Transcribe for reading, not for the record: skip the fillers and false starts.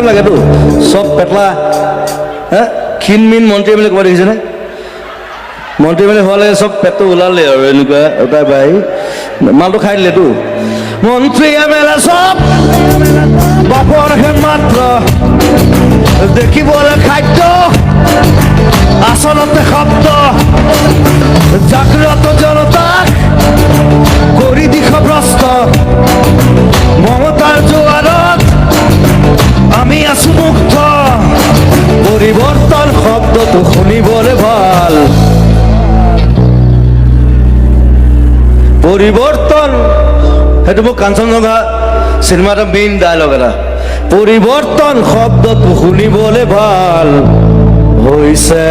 লাগেতো চব পেটলা হা ক্ষীণমিন মন্ত্ৰী বুলি ক'ব দেখিছেনে মন্ত্ৰী বুলি হোৱালে চব পেটটো ওলালে আৰু এনেকুৱা এটা বাই মালটো খাই দিলেতো মন্ত্ৰী এমেলে চব বাপৰহে মাত্ৰ দেখিবলৈ খাদ্য আচলতে শব্দ জাগ্ৰত জনতাক কৰি দিশভ্ৰষ্ট মমতাৰ জোৱাৰত আমি আছো মুক্ত পৰিৱৰ্তন শব্দটো শুনিবলৈ ভাল পৰিৱৰ্তন সেইটো মোৰ কাঞ্চনজংঘা চিনেমা এটা মেইন ডায়লগ এটা পৰিৱৰ্তন শব্দটো শুনিবলৈ ভাল হৈছে